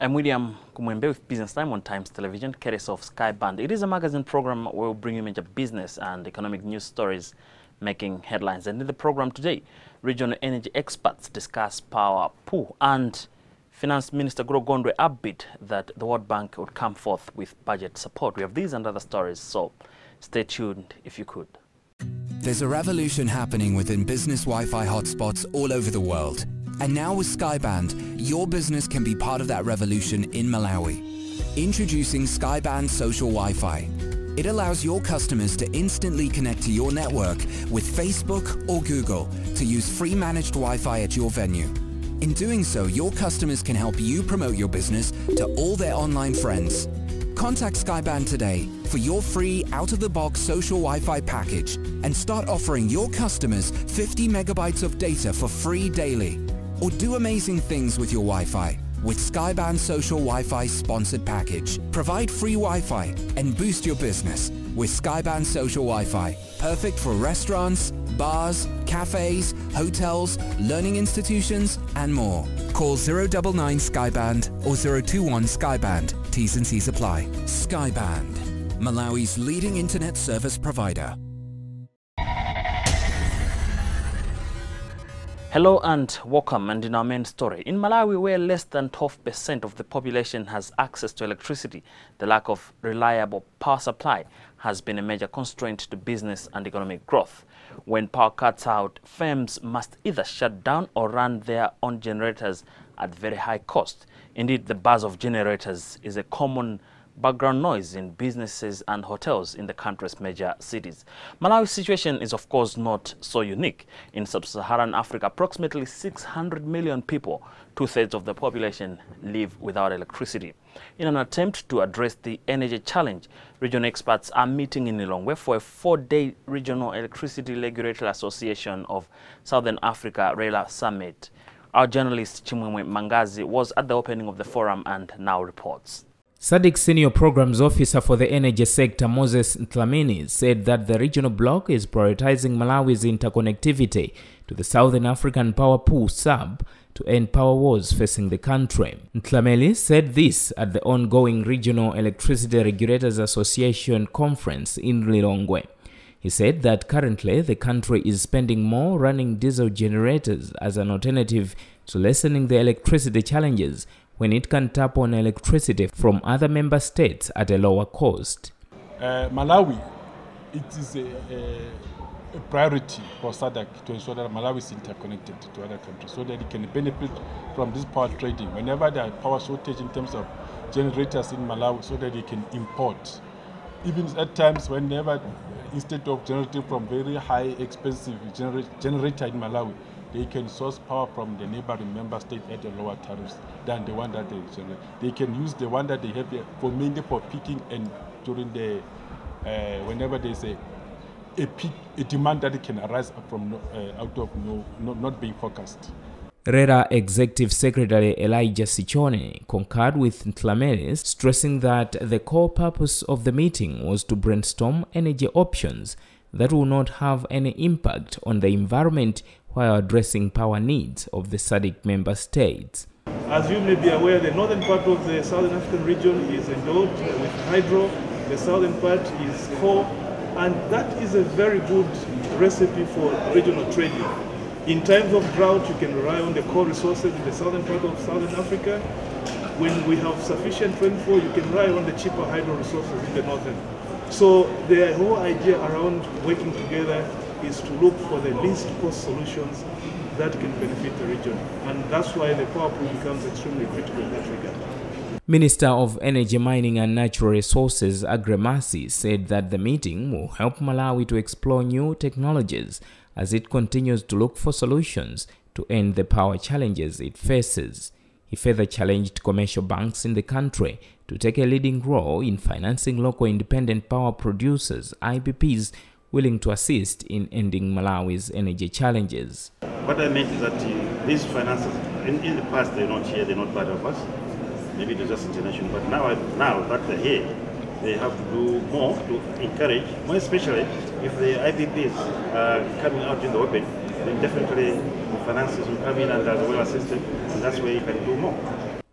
I'm William Kumwembe with Business Time on Times Television, courtesy of Sky Band. It is a magazine program where we'll bring you major business and economic news stories making headlines. And in the program today, regional energy experts discuss power pool, and Finance Minister Gondwe upbeat that the World Bank would come forth with budget support. We have these and other stories, so stay tuned if you could. There's a revolution happening within business Wi-Fi hotspots all over the world. And now with Skyband, your business can be part of that revolution in Malawi. Introducing Skyband Social Wi-Fi. It allows your customers to instantly connect to your network with Facebook or Google to use free managed Wi-Fi at your venue. In doing so, your customers can help you promote your business to all their online friends. Contact Skyband today for your free out-of-the-box social Wi-Fi package and start offering your customers 50 megabytes of data for free daily. Or do amazing things with your Wi-Fi with Skyband Social Wi-Fi sponsored package. Provide free Wi-Fi and boost your business with Skyband Social Wi-Fi. Perfect for restaurants, bars, cafes, hotels, learning institutions and more. Call 099 Skyband or 021 Skyband. T's and C's apply. Skyband, Malawi's leading internet service provider. Hello and welcome, and in our main story. In Malawi, where less than 12% of the population has access to electricity, the lack of reliable power supply has been a major constraint to business and economic growth. When power cuts out, firms must either shut down or run their own generators at very high cost. Indeed, the buzz of generators is a common background noise in businesses and hotels in the country's major cities. Malawi's situation is of course not so unique. In sub-Saharan Africa, approximately 600 million people, two-thirds of the population, live without electricity. In an attempt to address the energy challenge, regional experts are meeting in Lilongwe for a 4-day Regional Electricity Regulatory Association of Southern Africa RELA Summit. Our journalist Chimwemwe Mangazi was at the opening of the forum and now reports. Sadc Senior Programs Officer for the Energy Sector, Moses Ntlamini, said that the regional bloc is prioritizing Malawi's interconnectivity to the Southern African Power Pool (SAB) to end power wars facing the country. Ntlamini said this at the ongoing Regional Electricity Regulators Association conference in Lilongwe. He said that currently the country is spending more running diesel generators as an alternative to lessening the electricity challenges when it can tap on electricity from other member states at a lower cost. Malawi, it is a priority for Sadc to ensure that Malawi is interconnected to other countries so that it can benefit from this power trading whenever there are power shortage in terms of generators in Malawi, so that it can import. Even at times whenever, instead of generating from very high expensive generator in Malawi, they can source power from the neighboring member state at a lower tariffs than the one that they generate. They can use the one that they have there for mainly for peaking and during the whenever there's a peak, a demand that can arise from out of not being forecast. RERA Executive Secretary Elijah Sichone concurred with Ntlamini, stressing that the core purpose of the meeting was to brainstorm energy options that will not have any impact on the environment while addressing power needs of the SADC member states. As you may be aware, the northern part of the Southern African region is endowed with hydro, the southern part is coal, and that is a very good recipe for regional trading. In times of drought, you can rely on the coal resources in the southern part of Southern Africa. When we have sufficient rainfall, you can rely on the cheaper hydro resources in the northern. So the whole idea around working together is to look for the least cost solutions that can benefit the region. And that's why the power pool becomes extremely critical in that regard. Minister of Energy, Mining and Natural Resources, Agremasi, said that the meeting will help Malawi to explore new technologies as it continues to look for solutions to end the power challenges it faces. He further challenged commercial banks in the country to take a leading role in financing local independent power producers, IPPs, willing to assist in ending Malawi's energy challenges. What I meant is that these finances, in the past they're not here, they're not part of us. Maybe they're just international, but now that they're here, they have to do more to encourage, more especially if the IPPs are coming out in the open, then definitely the finances will come in and as well assist them, and that's where you can do more.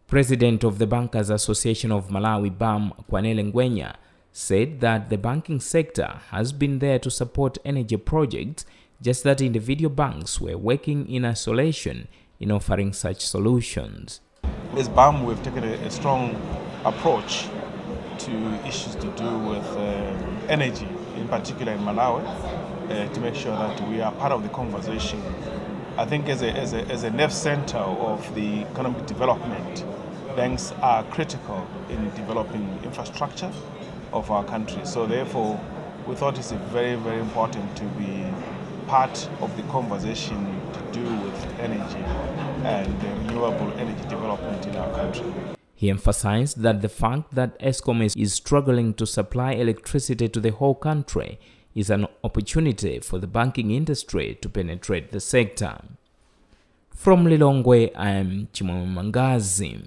President of the Bankers Association of Malawi, BAM, Kwanele Ngwenya, said that the banking sector has been there to support energy projects, just that individual banks were working in isolation in offering such solutions. As BAM, we've taken a strong approach to issues to do with energy, in particular in Malawi, to make sure that we are part of the conversation. I think as a nerve center of the economic development, banks are critical in developing infrastructure of our country. So therefore, we thought it's very, very important to be part of the conversation to do with energy and renewable energy development in our country. He emphasized that the fact that Eskom is struggling to supply electricity to the whole country is an opportunity for the banking industry to penetrate the sector. From Lilongwe, I am Chimwemwe Mangazi.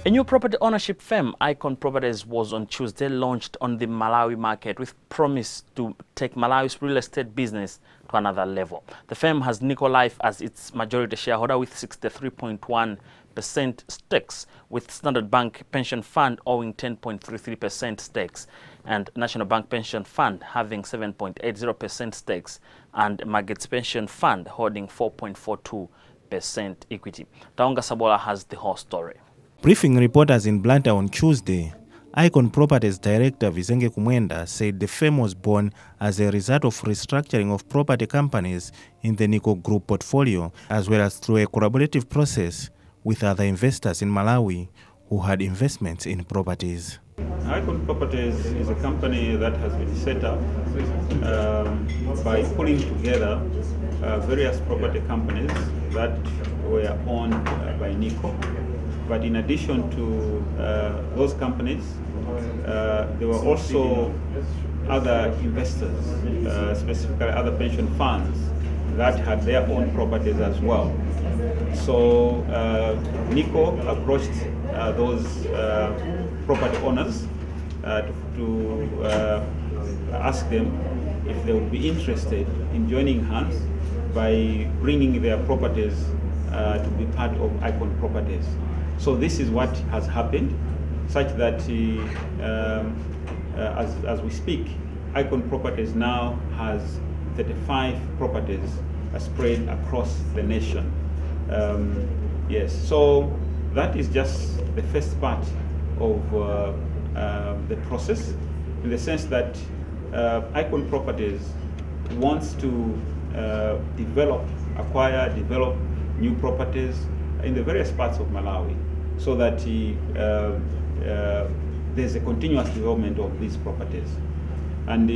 A new property ownership firm, Icon Properties, was on Tuesday launched on the Malawi market with promise to take Malawi's real estate business to another level. The firm has Nico Life as its majority shareholder with 63.1% stakes, with Standard Bank Pension Fund owing 10.33% stakes, and National Bank Pension Fund having 7.80% stakes, and Margaret's Pension Fund holding 4.42% equity. Taonga Sabola has the whole story. Briefing reporters in Blantyre on Tuesday, Icon Properties Director Vizenge Kumwenda said the firm was born as a result of restructuring of property companies in the Nico Group portfolio, as well as through a collaborative process with other investors in Malawi who had investments in properties. Icon Properties is a company that has been set up by pulling together various property companies that were owned by Nico. But in addition to those companies, there were also other investors, specifically other pension funds, that had their own properties as well. So Nico approached those property owners to ask them if they would be interested in joining hands by bringing their properties to be part of Icon Properties. So this is what has happened, such that as we speak, Icon Properties now has 35 properties spread across the nation. Yes, so that is just the first part of the process, in the sense that Icon Properties wants to develop new properties in the various parts of Malawi, so that there's a continuous development of these properties. And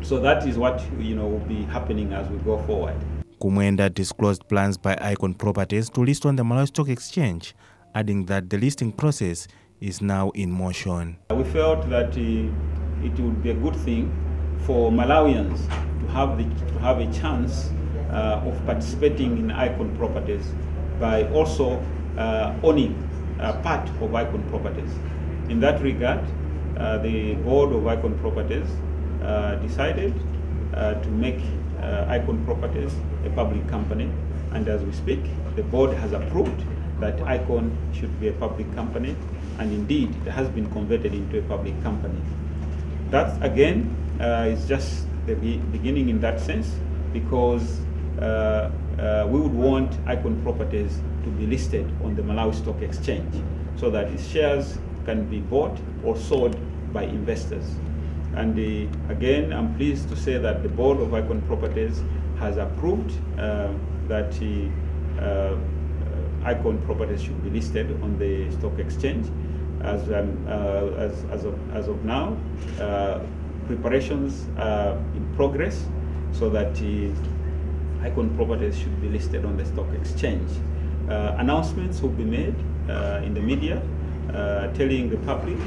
so that is what will be happening as we go forward. Kumwenda disclosed plans by Icon Properties to list on the Malawi Stock Exchange, adding that the listing process is now in motion. We felt that it would be a good thing for Malawians to have a chance of participating in Icon Properties by also owning part of Icon Properties. In that regard, the board of Icon Properties decided to make Icon Properties a public company, and as we speak, the board has approved that Icon should be a public company, and indeed it has been converted into a public company. That again is just the beginning in that sense, because we would want Icon Properties to be listed on the Malawi Stock Exchange, so that its shares can be bought or sold by investors. And again, I'm pleased to say that the board of Icon Properties has approved that Icon Properties should be listed on the stock exchange. As of now, preparations are in progress so that Icon Properties should be listed on the stock exchange. Announcements will be made in the media telling the public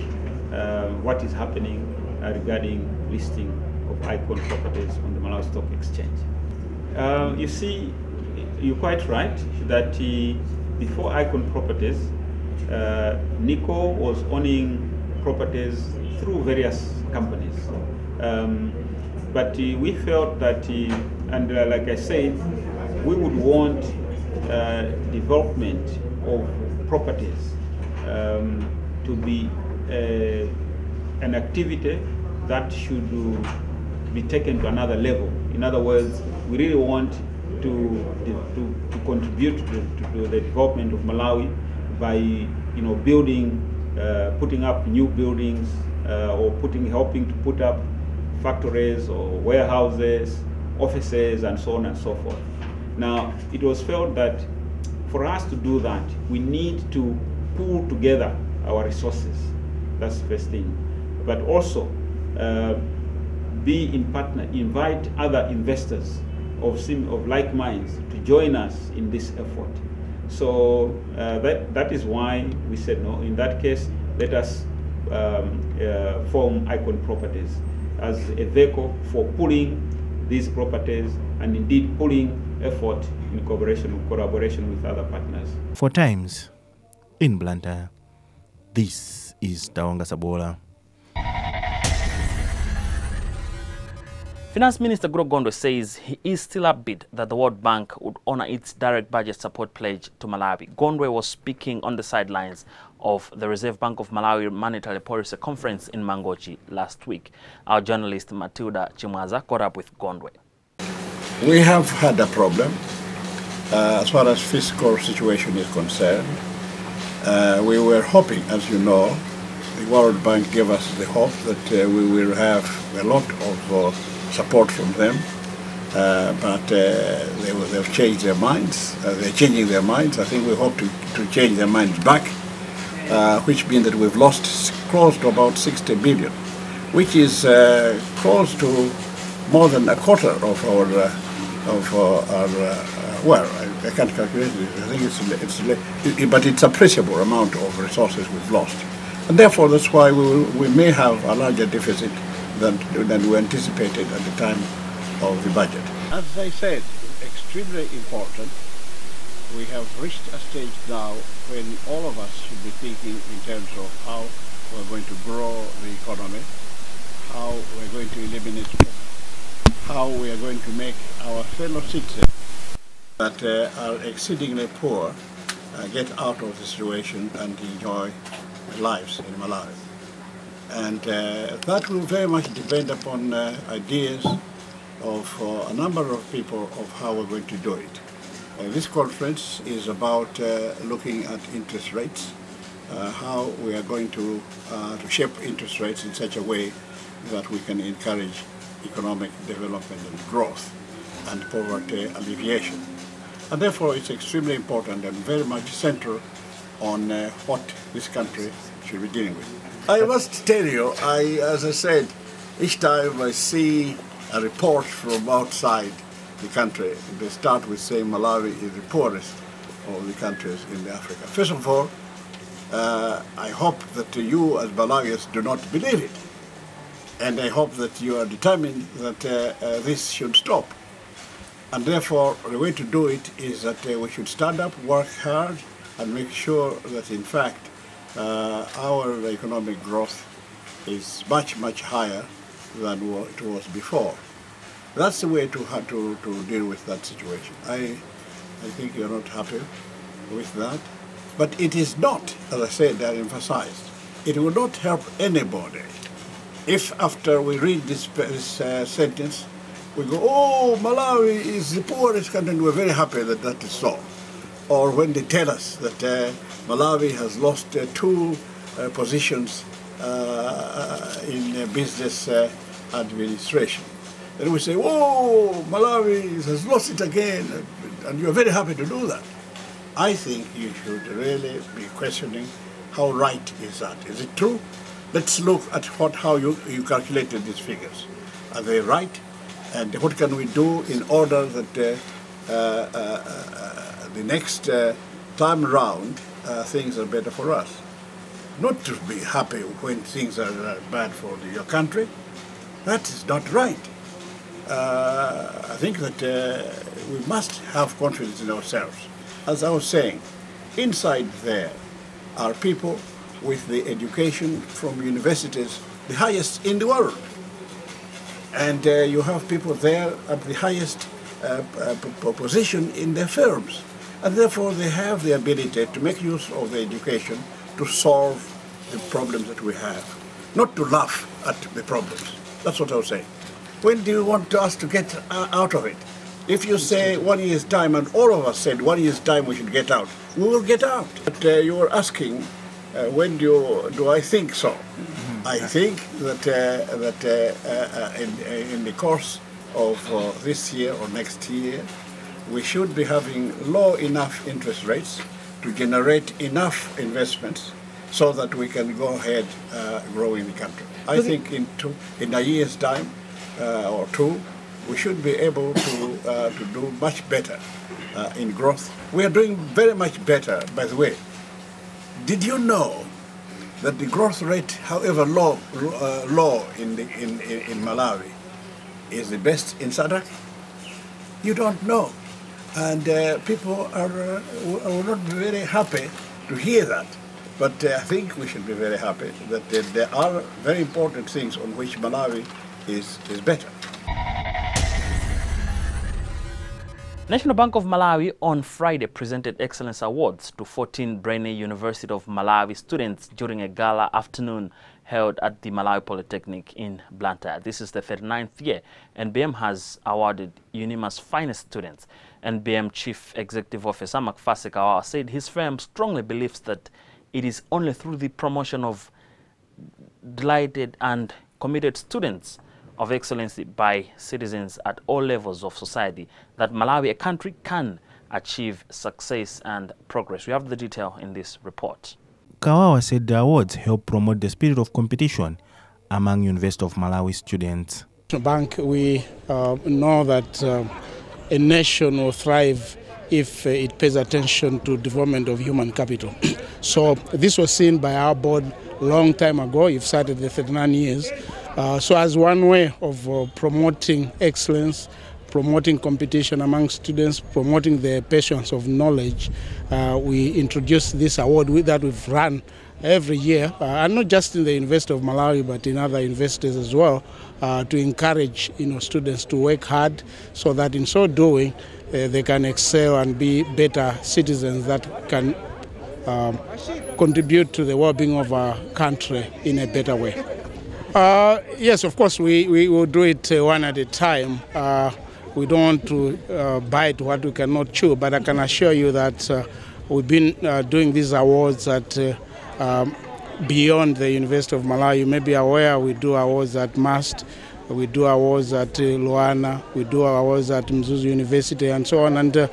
what is happening regarding listing of Icon Properties on the Malawi Stock Exchange. You see, you're quite right that before Icon Properties, Nico was owning properties through various companies. But we felt that, and like I said, we would want development of properties to be an activity that should be taken to another level. In other words, we really want to contribute to the development of Malawi by building, putting up new buildings, or helping to put up factories or warehouses, offices, and so on and so forth. Now, it was felt that for us to do that, we need to pool together our resources. That's the first thing. But also invite other investors of like minds to join us in this effort. So that is why we said, no, in that case, let us form Icon Properties as a vehicle for pooling these properties and indeed pooling effort in collaboration with other partners. For Times in Blantyre, this is Taonga Sabola. Finance Minister Gondwe says he is still upbeat that the World Bank would honor its direct budget support pledge to Malawi. Gondwe was speaking on the sidelines of the Reserve Bank of Malawi Monetary Policy Conference in Mangochi last week. Our journalist Matilda Chimwaza caught up with Gondwe. We have had a problem as far as fiscal situation is concerned. We were hoping, as you know, the World Bank gave us the hope that we will have a lot of support from them, but they've changed their minds. They're changing their minds. I think we hope to change their minds back, which means that we've lost close to about 60 billion, which is close to more than a quarter of our well, I can't calculate it. I think but it's appreciable amount of resources we've lost, and therefore that's why we may have a larger deficit than we anticipated at the time of the budget. As I said, extremely important. We have reached a stage now when all of us should be thinking in terms of how we're going to grow the economy, how we're going to eliminate poverty, how we are going to make our fellow citizens that are exceedingly poor get out of the situation and enjoy their lives in Malawi. And that will very much depend upon ideas of a number of people of how we're going to do it. This conference is about looking at interest rates, how we are going to shape interest rates in such a way that we can encourage economic development and growth and poverty alleviation. And therefore it's extremely important and very much central on what this country should be dealing with. I must tell you, as I said, each time I see a report from outside the country, they start with saying Malawi is the poorest of the countries in Africa. First of all, I hope that you as Malawians do not believe it. And I hope that you are determined that this should stop. And therefore, the way to do it is that we should stand up, work hard, and make sure that in fact our economic growth is much, much higher than what it was before. That's the way to deal with that situation. I think you're not happy with that. But it is not, as I said, I emphasized, it will not help anybody if after we read this sentence, we go, oh, Malawi is the poorest country, and we're very happy that that is so. Or when they tell us that Malawi has lost 2 positions in business administration. Then we say, oh, Malawi has lost it again, and you're very happy to do that. I think you should really be questioning how right is that. Is it true? Let's look at how you calculated these figures. Are they right? And what can we do in order that the next time round things are better for us? Not to be happy when things are bad for your country. That is not right. I think that we must have confidence in ourselves. As I was saying, inside there are people with the education from universities, the highest in the world. And you have people there at the highest position in their firms. And therefore they have the ability to make use of the education to solve the problems that we have, not to laugh at the problems. That's what I was saying. When do you want us to get out of it? If you say 1 year's time, and all of us said 1 year's time we should get out, we will get out. But you were asking, when do I think so? I think that in the course of this year or next year, we should be having low enough interest rates to generate enough investments so that we can go ahead growing the country. I think in a year's time or two, we should be able to do much better in growth. We are doing very much better, by the way. Did you know that the growth rate, however low in Malawi, is the best in Sadc? You don't know. And people will not be very happy to hear that. But I think we should be very happy that there are very important things on which Malawi is better. National Bank of Malawi on Friday presented Excellence Awards to 14 Brainy University of Malawi students during a gala afternoon held at the Malawi Polytechnic in Blantyre. This is the 39th year NBM has awarded UNIMA's finest students. NBM Chief Executive Officer Makfasi Kawawa said his firm strongly believes that it is only through the promotion of delighted and committed students of excellency by citizens at all levels of society that Malawi, a country, can achieve success and progress. We have the detail in this report. Kawawa said the awards help promote the spirit of competition among University of Malawi students. Bank, we know that a nation will thrive if it pays attention to development of human capital. So this was seen by our board a long time ago. You've started the 39 years. So as one way of promoting excellence, promoting competition among students, promoting the passions of knowledge, we introduced this award that we've run every year, and not just in the University of Malawi, but in other universities as well, to encourage students to work hard so that in so doing, they can excel and be better citizens that can contribute to the well-being of our country in a better way. Yes, of course, we will do it one at a time. We don't want to bite what we cannot chew, but I can assure you that we've been doing these awards at beyond the University of Malawi. You may be aware we do awards at MAST, we do awards at Luana, we do awards at Mzuzu University and so on. And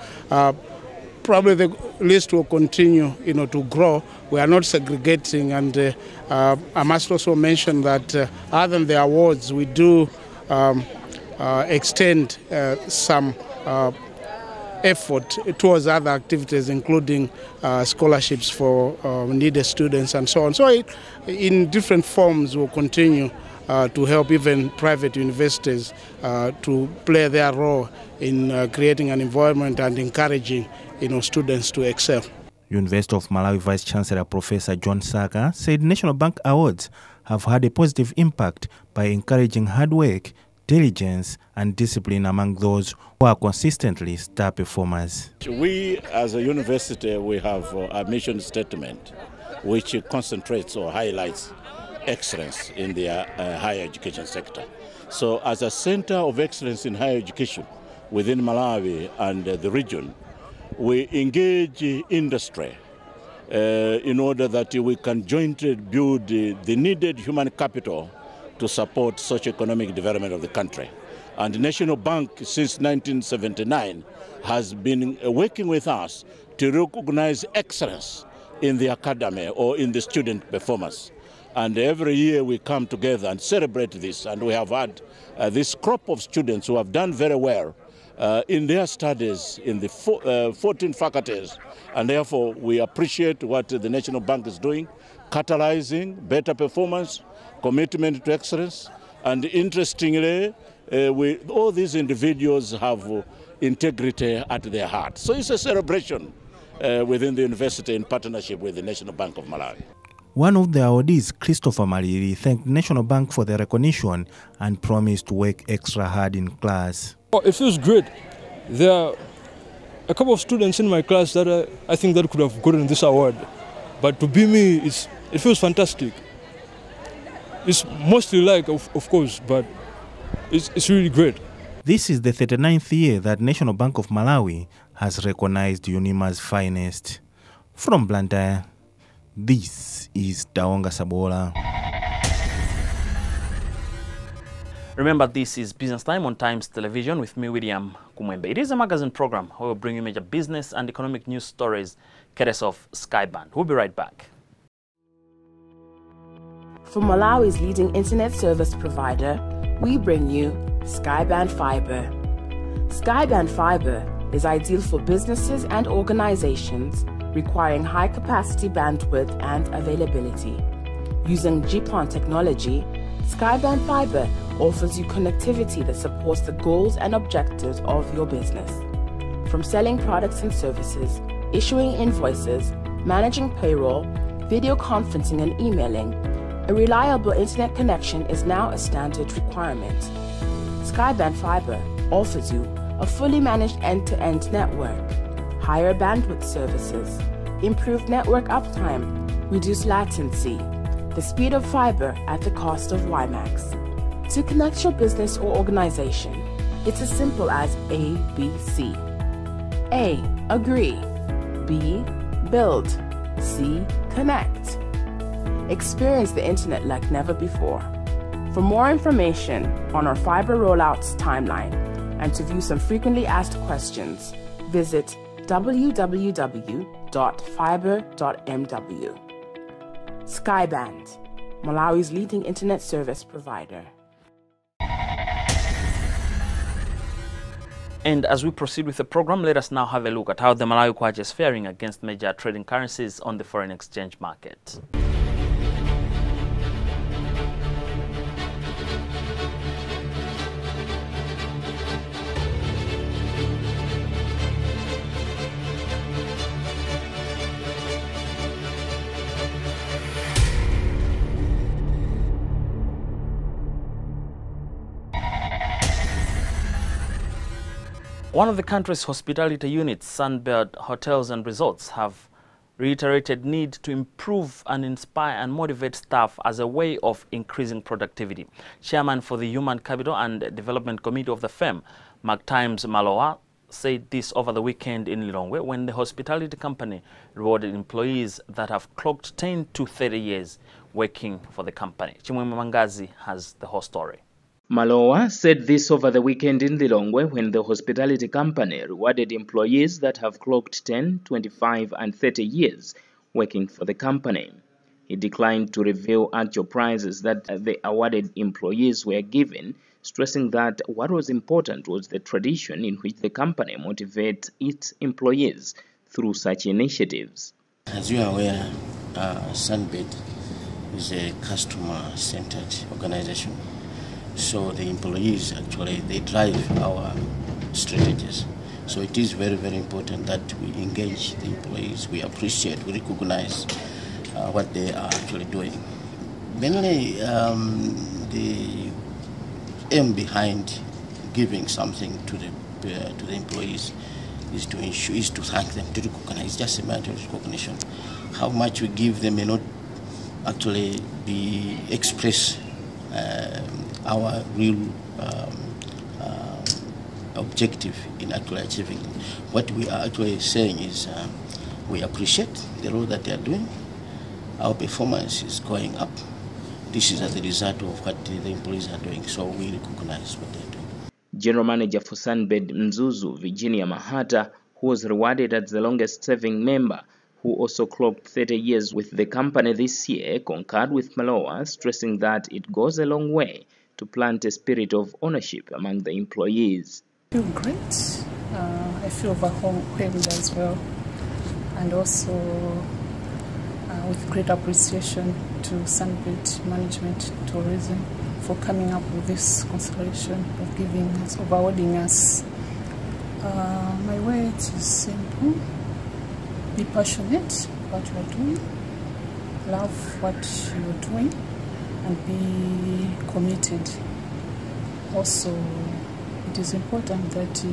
probably the list will continue to grow. We are not segregating, and I must also mention that other than the awards, we do extend some effort towards other activities, including scholarships for needy students and so on. So in different forms we'll continue to help even private universities to play their role in creating an environment and encouraging students to excel. University of Malawi Vice Chancellor Professor John Sadc said National Bank Awards have had a positive impact by encouraging hard work, diligence and discipline among those who are consistently star performers. We as a university, we have a mission statement which concentrates or highlights excellence in the higher education sector. So as a center of excellence in higher education within Malawi and the region, we engage industry in order that we can jointly build the needed human capital to support socio-economic development of the country. And the National Bank since 1979 has been working with us to recognize excellence in the academy or in the student performance. And every year we come together and celebrate this, and we have had this crop of students who have done very well in their studies in the 14 faculties, and therefore we appreciate what the National Bank is doing, catalyzing better performance, commitment to excellence, and interestingly, all these individuals have integrity at their heart. So it's a celebration within the university in partnership with the National Bank of Malawi. One of the awardees, Christopher Maliri, thanked National Bank for the recognition and promised to work extra hard in class. Oh, it feels good. There are a couple of students in my class that I think that could have gotten this award. But to be me, it feels fantastic. It's mostly like, of course, but it's really great. This is the 39th year that National Bank of Malawi has recognized UNIMA's finest. From Blantyre, this is Taonga Sabola. Remember, this is Business Time on Times Television with me, William Kumwembe. It is a magazine program where we'll bring you major business and economic news stories courtesy of Skyband. We'll be right back. From Malawi's leading internet service provider, we bring you Skyband Fiber. Skyband Fiber is ideal for businesses and organizations requiring high-capacity bandwidth and availability. Using GPON technology, Skyband Fiber offers you connectivity that supports the goals and objectives of your business. From selling products and services, issuing invoices, managing payroll, video conferencing and emailing, a reliable internet connection is now a standard requirement. Skyband Fiber offers you a fully managed end-to-end network, higher bandwidth services, improved network uptime, reduced latency, the speed of fiber at the cost of WiMAX. To connect your business or organization, it's as simple as A, B, C. A. Agree. B. Build. C. Connect. Experience the internet like never before. For more information on our fiber rollouts timeline and to view some frequently asked questions, visit www.fiber.mw. Skyband, Malawi's leading internet service provider. And as we proceed with the program, let us now have a look at how the Malawi kwacha is faring against major trading currencies on the foreign exchange market. One of the country's hospitality units, Sunbird Hotels and Resorts, have reiterated need to improve and inspire and motivate staff as a way of increasing productivity. Chairman for the Human Capital and Development Committee of the firm, Mark Times Malowa, said this over the weekend in Lilongwe when the hospitality company rewarded employees that have clocked 10 to 30 years working for the company. Chimwemwe Mangazi has the whole story. Malowa said this over the weekend in Lilongwe when the hospitality company rewarded employees that have clocked 10, 25 and 30 years working for the company. He declined to reveal actual prizes that the awarded employees were given, stressing that what was important was the tradition in which the company motivates its employees through such initiatives. As you are aware, Sunbird is a customer-centered organization. So the employees actually, they drive our strategies. So it is very, very important that we engage the employees, we appreciate, we recognize what they are actually doing. Mainly the aim behind giving something to the employees is to ensure, is to thank them, to recognize. It's just a matter of recognition. How much we give them may not actually be expressed our real objective in actually achieving. What we are actually saying is we appreciate the role that they are doing. Our performance is going up. This is as a result of what the employees are doing, so we recognize what they are doing. General Manager for Sunbird Mzuzu, Virginia Mahata, who was rewarded as the longest-serving member, who also clocked 30 years with the company this year, concurred with Malowa, stressing that it goes a long way to plant a spirit of ownership among the employees. I feel great. I feel overwhelmed as well. And also with great appreciation to Sunbird Management Tourism for coming up with this consideration of giving us, of awarding us. My words is simple. Be passionate about what you're doing, love what you're doing, and be committed. Also, it is important that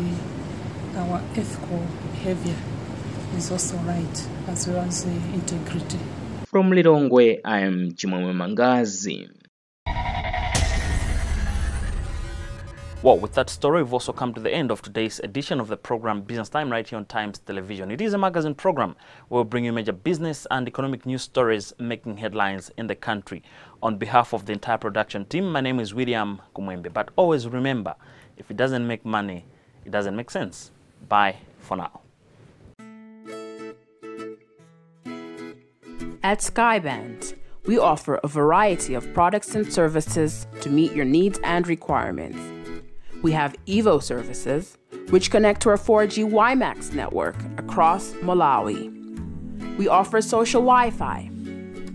our ethical behavior is also right, as well as integrity. From Lilongwe, I am Chimwemwe Mangazi. Well, with that story, we've also come to the end of today's edition of the program Business Time right here on Times Television. It is a magazine program where we bring you major business and economic news stories making headlines in the country. On behalf of the entire production team, my name is William Kumwembe. But always remember, if it doesn't make money, it doesn't make sense. Bye for now. At Skyband, we offer a variety of products and services to meet your needs and requirements. We have Evo services, which connect to our 4G WiMAX network across Malawi. We offer social Wi-Fi,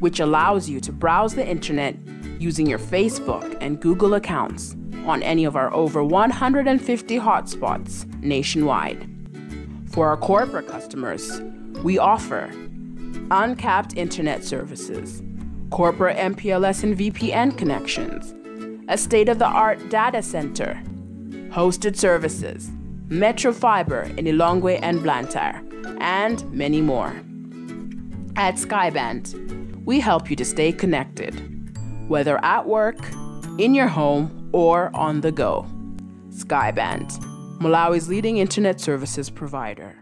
which allows you to browse the internet using your Facebook and Google accounts on any of our over 150 hotspots nationwide. For our corporate customers, we offer uncapped internet services, corporate MPLS and VPN connections, a state-of-the-art data center, hosted services, Metro Fiber in Lilongwe and Blantyre, and many more. At Skyband, we help you to stay connected, whether at work, in your home, or on the go. Skyband, Malawi's leading internet services provider.